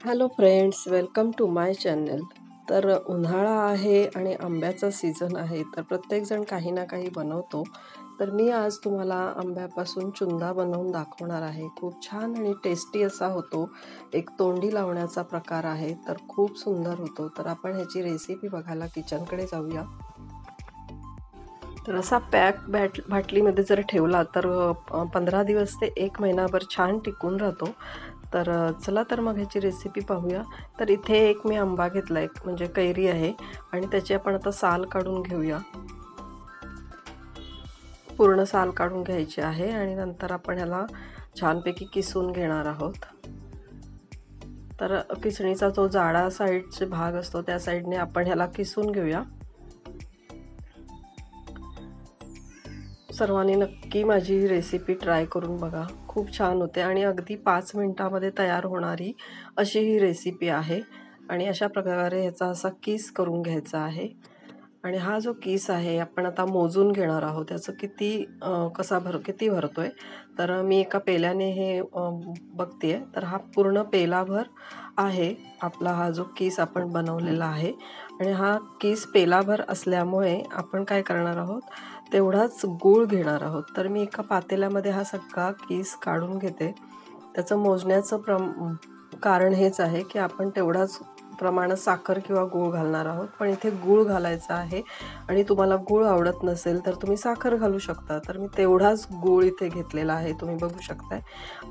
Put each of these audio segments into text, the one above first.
Hello friends, welcome to my channel. तर उन्हाळा आहे आणि आंब्याचा सीझन आहे, तर प्रत्येकजण काही ना काही बनवतो. तर मी आज तुम्हाला आंब्यापासून चुंदा बनवून दाखवणार आहे. खूप छान आणि टेस्टी असा होतो. एक तोंडी लावण्याचा प्रकार आहे, तर खूप सुंदर होतो. तर आपण ह्याची रेसिपी बघायला किचनकडे जाऊया. तर असा बाटलीमध्ये जर ठेवला तर 15 दिवस ते 1 महिनाभर छान टिकून राहतो. तर चला तर मग ह्याची रेसिपी पाहूया. तर इथे एक मी आंबा घेतला आहे, म्हणजे कैरी आहे, आणि त्याची आपण आता साल काढून घेऊया. पूर्ण साल काढून घ्यायची आहे आणि नंतर आपण ह्याला छानपैकी किसून घेणार आहोत. तर किसणीचा जो जाडा साईडचे भाग असतो त्या साईडने आपण ह्याला किसून घेऊया. सर्वांनी नक्की माझी रेसिपी ट्राय करून बघा, खूप छान होते आणि अगदी 5 मिनिटामध्ये तयार होणारी अशी ही रेसिपी आहे. आणि अशा प्रकारे ह्याचा असा किस करून घ्यायचा आहे. आणि हा जो किस आहे आपण आता मोजून घेणार आहोत, त्याचं किती भरतोय. तर मी एका पेल्याने हे बघतेय, तर हा पूर्ण पेलाभर आहे आपला हा जो किस आपण बनवलेला आहे. आणि हा किस पेलाभर असल्यामुळे आपण काय करणार आहोत, तेवढाच गूळ घेणार आहोत. तर मी एका पातेल्यामध्ये हा सगळा किस काढून घेते. त्याचं मोजण्याचं कारण हेच आहे की आपण तेवढाच प्रमाणात साखर किंवा गूळ घालणार आहोत. पण इथे गूळ घालायचा आहे आणि तुम्हाला गूळ आवडत नसेल तर तुम्ही साखर घालू शकता. तर मी तेवढाच गूळ इथे घेतलेला आहे, तुम्ही बघू शकताय.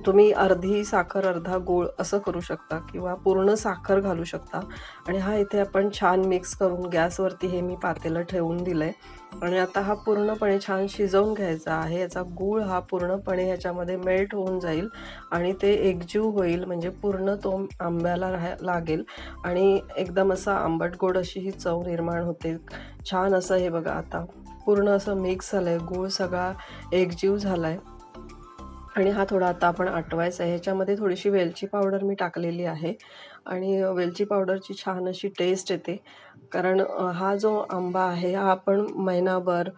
तुम्ही अर्धी साखर अर्धा गूळ असं करू शकता किंवा पूर्ण साखर घालू शकता. आणि हा इथे आपण छान मिक्स करून गॅसवरती हे मी पातेलं ठेवून दिलंय. आणि आता हा पूर्णपणे छान शिजवून घ्यायचा आहे. याचा गूळ हा पूर्णपणे ह्याच्यामध्ये मेल्ट होऊन जाईल आणि ते एकजीव होईल, म्हणजे पूर्ण तो आंब्याला लागेल आणि एकदम असा आंबट गोड अशी ही चव निर्माण होते. छान असं हे बघा, आता पूर्ण असं मिक्स झालंय, गूळ सगळा एकजीव झालाय. आणि हा थोडा आता आपण आटवायचा आहे. ह्याच्यामध्ये थोडीशी वेलची पावडर मी टाकलेली आहे आणि वेलची पावडरची छान अशी टेस्ट येते. कारण हा जो आंबा आहे हा आपण महिनाभर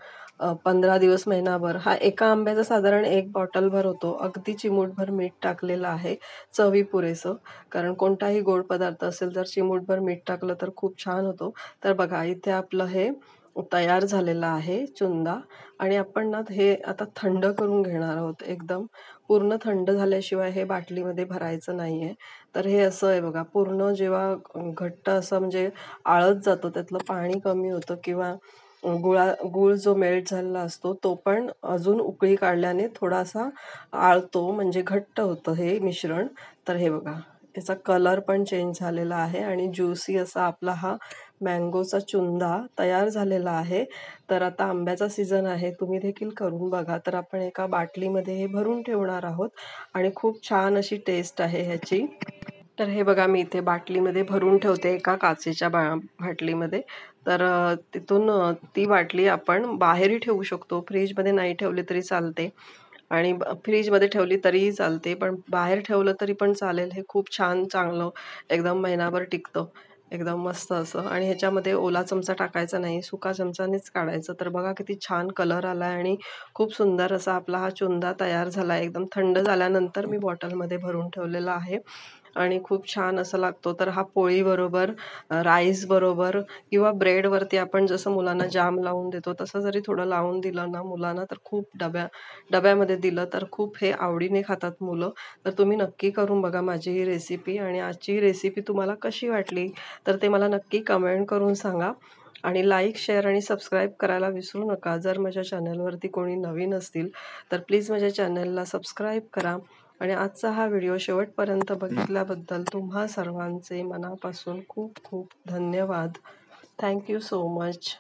15 दिवस महिनाभर हा एका आंब्याचा साधारण 1 बॉटलभर होतो. अगदी चिमूटभर मीठ टाकलेलं आहे, चवी पुरेसं. कारण कोणताही गोड पदार्थ असेल तर चिमूटभर मीठ टाकलं तर खूप छान होतो. तर बघा इथे आपलं हे तयार झालेलं आहे चुंदा. आणि आपण ना हे आता थंड करून घेणार आहोत. एकदम पूर्ण थंड झाल्याशिवाय हे बाटलीमध्ये भरायचं नाहीये. तर हे असं आहे बघा, पूर्ण जेव्हा घट्ट असं म्हणजे आळत जातो, त्यातलं पाणी कमी होतं किंवा गूळ जो मेल्ट झालेला असतो तो पण अजून उकळी काढल्याने थोडासा आळतो, म्हणजे घट्ट होतं हे मिश्रण. तर हे बघा, याचा कलर पण चेंज झालेला आहे आणि ज्युसी असा आपला हा मँगोचा चुंदा तयार झालेला आहे. तर आता आंब्याचा सीझन आहे, तुम्ही देखील करून बघा. तर आपण एका बाटलीमध्ये हे भरून ठेवणार आहोत आणि खूप छान अशी टेस्ट आहे ह्याची. तर हे बघा, मी इथे बाटलीमध्ये भरून ठेवते एका काचेच्या बाटलीमध्ये. तर तिथून ती बाटली आपण बाहेरही ठेवू शकतो, फ्रीजमध्ये नाही ठेवली तरी चालते आणि फ्रीजमध्ये ठेवली तरीही चालते, पण बाहेर ठेवलं तरी पण चालेल. हे खूप छान चांगलं एकदम महिनाभर टिकतं, एकदम मस्त असं. आणि ह्याच्यामध्ये ओला चमचा टाकायचा नाही, सुका चमचानेच काढायचं. तर बघा किती छान कलर आला आणि खूप सुंदर असा आपला हा चुंदा तयार झाला. एकदम थंड झाल्यानंतर मी बॉटलमध्ये भरून ठेवलेला आहे आणि खूप छान असं लागतो. तर हा पोळीबरोबर, राईस बरोबर किंवा ब्रेडवरती आपण जसं मुलांना जाम लावून देतो तसं जरी थोडं लावून दिलं ना मुलांना, तर खूप डब्यामध्ये दिलं तर खूप हे आवडीने खातात मुलं. तर तुम्ही नक्की करून बघा माझी ही रेसिपी. आणि आजची रेसिपी तुम्हाला कशी वाटली तर ते मला नक्की कमेंट करून सांगा. आणि लाईक, शेअर आणि सबस्क्राईब करायला विसरू नका. जर माझ्या चॅनलवरती कोणी नवीन असतील तर प्लीज माझ्या चॅनलला सबस्क्राईब करा. आणि आजचा हा व्हिडिओ शेवटपर्यंत बघितल्याबद्दल तुम्हा सर्वांचे मनापासून खूप खूप धन्यवाद. Thank you so much.